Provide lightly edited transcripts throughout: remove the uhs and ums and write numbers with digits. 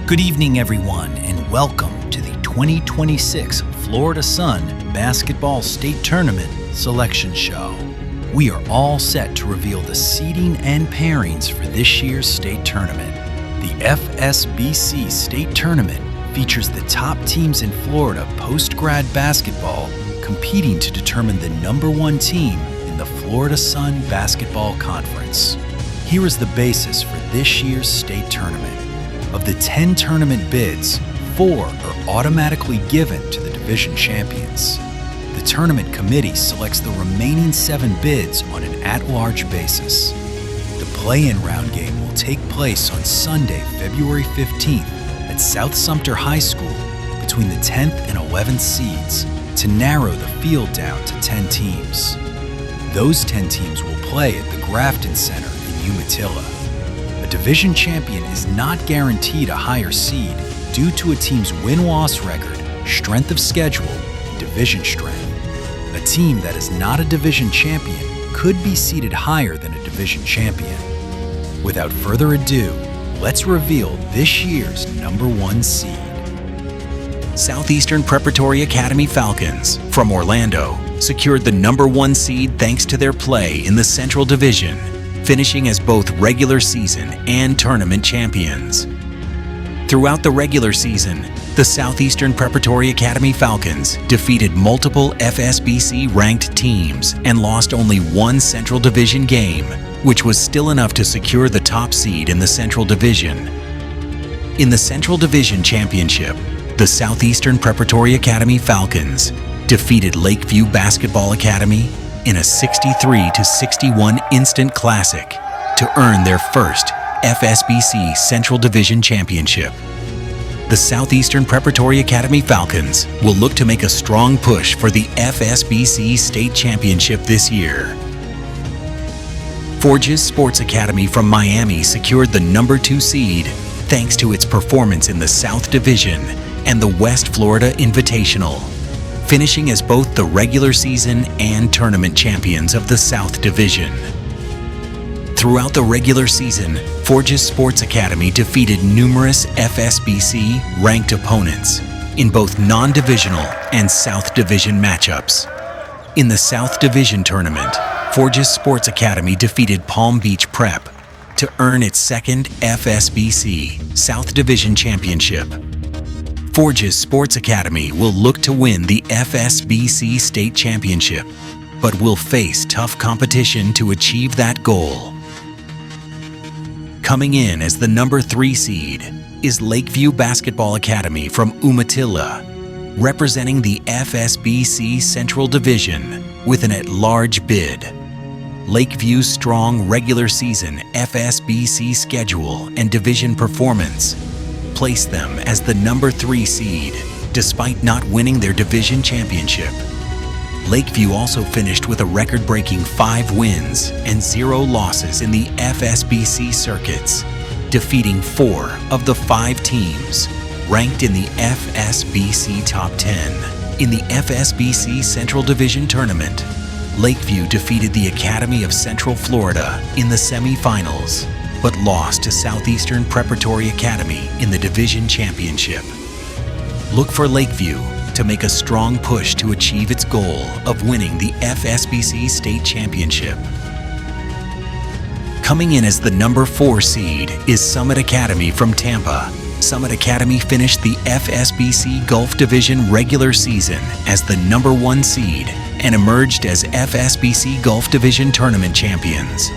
Good evening, everyone, and welcome to the 2026 Florida Sun Basketball State Tournament Selection Show. We are all set to reveal the seeding and pairings for this year's state tournament. The FSBC State Tournament features the top teams in Florida post-grad basketball competing to determine the number one team in the Florida Sun Basketball Conference. Here is the basis for this year's state tournament. Of the 10 tournament bids, 4 are automatically given to the division champions. The tournament committee selects the remaining 7 bids on an at-large basis. The play-in round game will take place on Sunday, February 15th at South Sumter High School between the 10th and 11th seeds to narrow the field down to 10 teams. Those 10 teams will play at the Grafton Center in Umatilla. A division champion is not guaranteed a higher seed due to a team's win-loss record, strength of schedule, and division strength. A team that is not a division champion could be seeded higher than a division champion. Without further ado, let's reveal this year's number 1 seed. Southeastern Preparatory Academy Falcons from Orlando secured the number 1 seed thanks to their play in the Central Division, finishing as both regular season and tournament champions. Throughout the regular season, the Southeastern Preparatory Academy Falcons defeated multiple FSBC ranked teams and lost only 1 Central Division game, which was still enough to secure the top seed in the Central Division. In the Central Division Championship, the Southeastern Preparatory Academy Falcons defeated Lakeview Basketball Academy in a 63-61 instant classic to earn their first FSBC Central Division Championship. The Southeastern Preparatory Academy Falcons will look to make a strong push for the FSBC State Championship this year. Forges Sports Academy from Miami secured the number 2 seed thanks to its performance in the South Division and the West Florida Invitational, finishing as both the regular season and tournament champions of the South Division. Throughout the regular season, Forges Sports Academy defeated numerous FSBC ranked opponents in both non-divisional and South Division matchups. In the South Division tournament, Forges Sports Academy defeated Palm Beach Prep to earn its second FSBC South Division championship. Forges Sports Academy will look to win the FSBC State Championship, but will face tough competition to achieve that goal. Coming in as the number 3 seed is Lakeview Basketball Academy from Umatilla, representing the FSBC Central Division with an at-large bid. Lakeview's strong regular season FSBC schedule and division performance place them as the number 3 seed, despite not winning their division championship. Lakeview also finished with a record-breaking 5 wins and 0 losses in the FSBC circuits, defeating 4 of the 5 teams ranked in the FSBC Top 10. In the FSBC Central Division Tournament, Lakeview defeated the Academy of Central Florida in the semifinals, but lost to Southeastern Preparatory Academy in the Division Championship. Look for Lakeview to make a strong push to achieve its goal of winning the FSBC State Championship. Coming in as the number 4 seed is Summit Academy from Tampa. Summit Academy finished the FSBC Gulf Division regular season as the number 1 seed and emerged as FSBC Gulf Division tournament champions,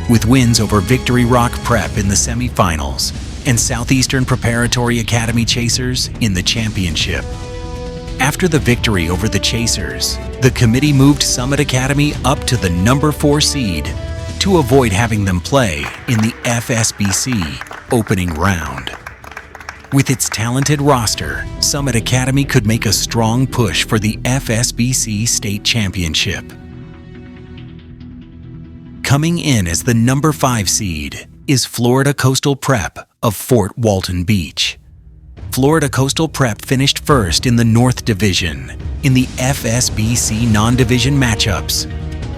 with wins over Victory Rock Prep in the semifinals and Southeastern Preparatory Academy Chasers in the championship. After the victory over the Chasers, the committee moved Summit Academy up to the number 4 seed to avoid having them play in the FSBC opening round. With its talented roster, Summit Academy could make a strong push for the FSBC State Championship. Coming in as the number 5 seed is Florida Coastal Prep of Fort Walton Beach. Florida Coastal Prep finished first in the North Division. In the FSBC non-division matchups,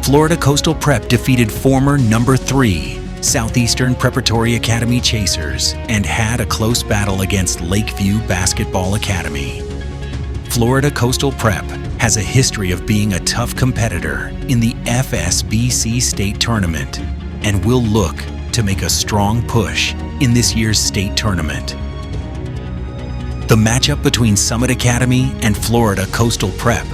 Florida Coastal Prep defeated former number 3 Southeastern Preparatory Academy Chasers and had a close battle against Lakeview Basketball Academy. Florida Coastal Prep has a history of being a tough competitor in the FSBC state tournament and will look to make a strong push in this year's state tournament. The matchup between Summit Academy and Florida Coastal Prep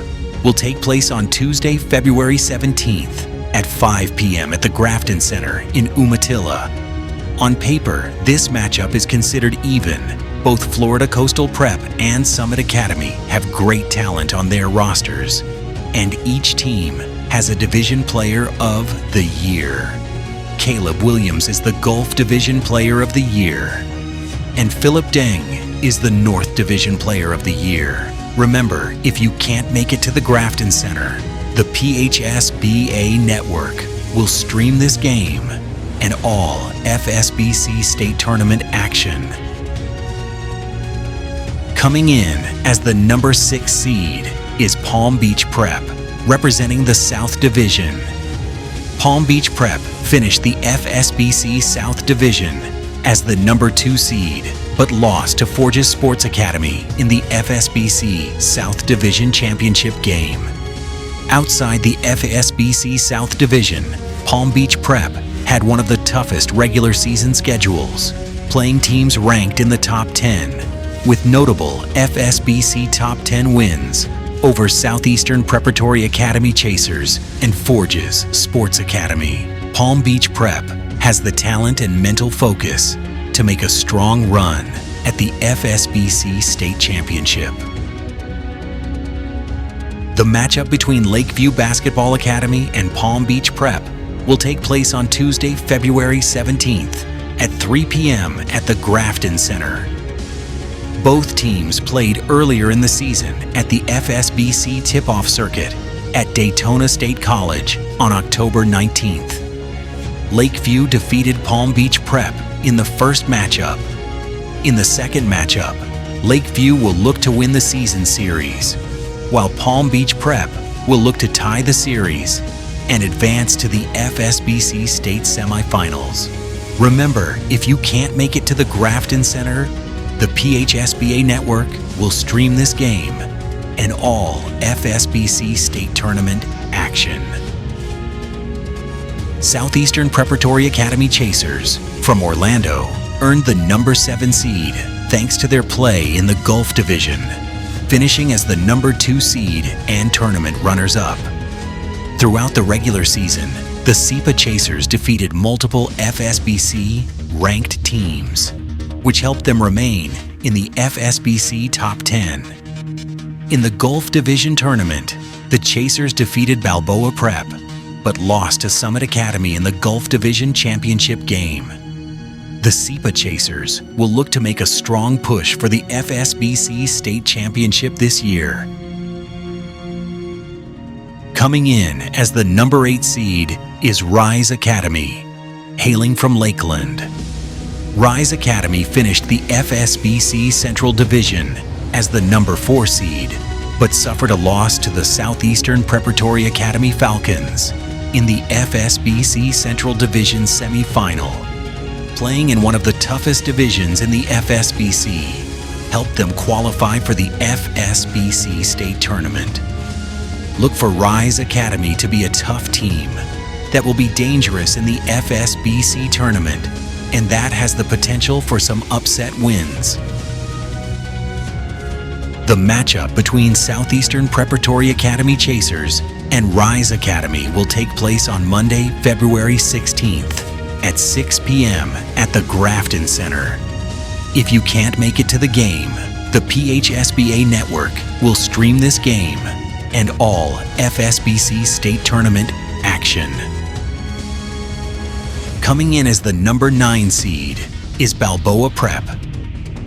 will take place on Tuesday, February 17th at 5 p.m. at the Grafton Center in Umatilla. On paper, this matchup is considered even. Both Florida Coastal Prep and Summit Academy have great talent on their rosters, and each team has a Division Player of the Year. Caleb Williams is the Gulf Division Player of the Year, and Philip Deng is the North Division Player of the Year. Remember, if you can't make it to the Grafton Center, the FSBC network will stream this game and all FSBC state tournament action. Coming in as the number 6 seed is Palm Beach Prep, representing the South Division. Palm Beach Prep finished the FSBC South Division as the number 2 seed, but lost to Forges Sports Academy in the FSBC South Division Championship game. Outside the FSBC South Division, Palm Beach Prep had one of the toughest regular season schedules, playing teams ranked in the top 10, with notable FSBC top 10 wins over Southeastern Preparatory Academy Chasers and Forges Sports Academy. Palm Beach Prep has the talent and mental focus to make a strong run at the FSBC State Championship. The matchup between Lakeview Basketball Academy and Palm Beach Prep will take place on Tuesday, February 17th at 3 p.m. at the Grafton Center. Both teams played earlier in the season at the FSBC tip-off circuit at Daytona State College on October 19th. Lakeview defeated Palm Beach Prep in the first matchup. In the second matchup, Lakeview will look to win the season series, while Palm Beach Prep will look to tie the series and advance to the FSBC state semifinals. Remember, if you can't make it to the Grafton Center, the FSBC network will stream this game and all FSBC state tournament action. Southeastern Preparatory Academy Chasers from Orlando earned the number 7 seed thanks to their play in the Gulf Division, finishing as the number 2 seed and tournament runners-up. Throughout the regular season, the SEPA Chasers defeated multiple FSBC ranked teams, which helped them remain in the FSBC top 10. In the Gulf Division tournament, the Chasers defeated Balboa Prep, but lost to Summit Academy in the Gulf Division Championship game. The SEPA Chasers will look to make a strong push for the FSBC State Championship this year. Coming in as the number 8 seed is Rise Academy, hailing from Lakeland. Rise Academy finished the FSBC Central Division as the number 4 seed, but suffered a loss to the Southeastern Preparatory Academy Falcons in the FSBC Central Division semifinal. Playing in one of the toughest divisions in the FSBC helped them qualify for the FSBC State Tournament. Look for Rise Academy to be a tough team that will be dangerous in the FSBC Tournament, and that has the potential for some upset wins. The matchup between Southeastern Preparatory Academy Chasers and Rise Academy will take place on Monday, February 16th at 6 p.m. at the Grafton Center. If you can't make it to the game, the FSBC network will stream this game and all FSBC state tournament action. Coming in as the number 9 seed is Balboa Prep.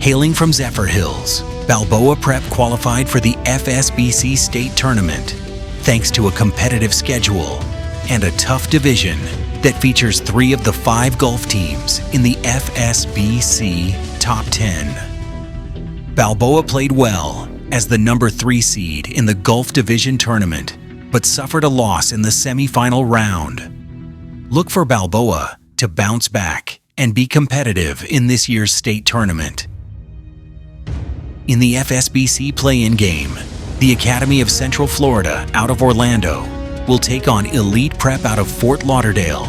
Hailing from Zephyr Hills, Balboa Prep qualified for the FSBC State Tournament thanks to a competitive schedule and a tough division that features 3 of the 5 Gulf teams in the FSBC Top 10. Balboa played well as the number 3 seed in the Gulf Division Tournament, but suffered a loss in the semifinal round. Look for Balboa to bounce back and be competitive in this year's state tournament. In the FSBC play-in game, the Academy of Central Florida out of Orlando will take on Elite Prep out of Fort Lauderdale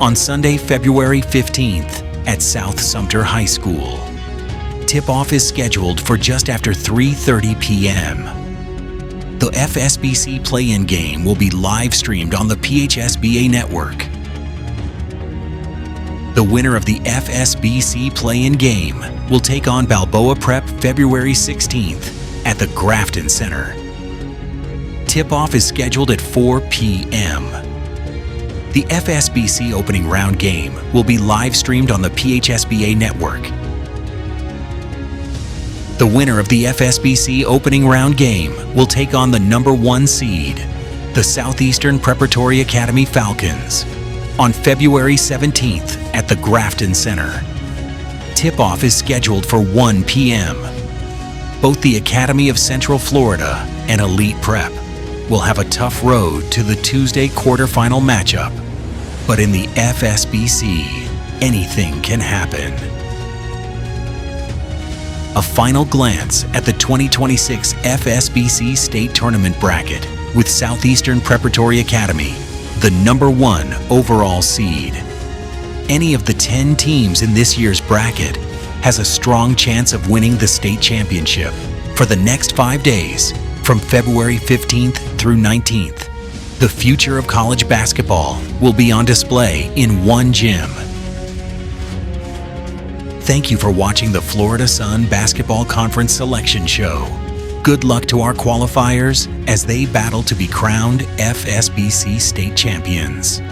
on Sunday, February 15th at South Sumter High School. Tip-off is scheduled for just after 3:30 p.m. The FSBC play-in game will be live-streamed on the PHSBA network. The winner of the FSBC play-in game will take on Balboa Prep February 16th at the Grafton Center. Tip-off is scheduled at 4 p.m. The FSBC opening round game will be live-streamed on the PHSBA network. The winner of the FSBC opening round game will take on the #1 seed, the Southeastern Preparatory Academy Falcons, on February 17th at the Grafton Center. Tip-off is scheduled for 1 p.m. Both the Academy of Central Florida and Elite Prep will have a tough road to the Tuesday quarterfinal matchup, but in the FSBC, anything can happen. A final glance at the 2026 FSBC State Tournament bracket with Southeastern Preparatory Academy, the #1 overall seed. Any of the 10 teams in this year's bracket has a strong chance of winning the state championship. For the next 5 days, from February 15th through 19th, the future of college basketball will be on display in one gym. Thank you for watching the Florida Sun Basketball Conference Selection Show. Good luck to our qualifiers as they battle to be crowned FSBC state champions.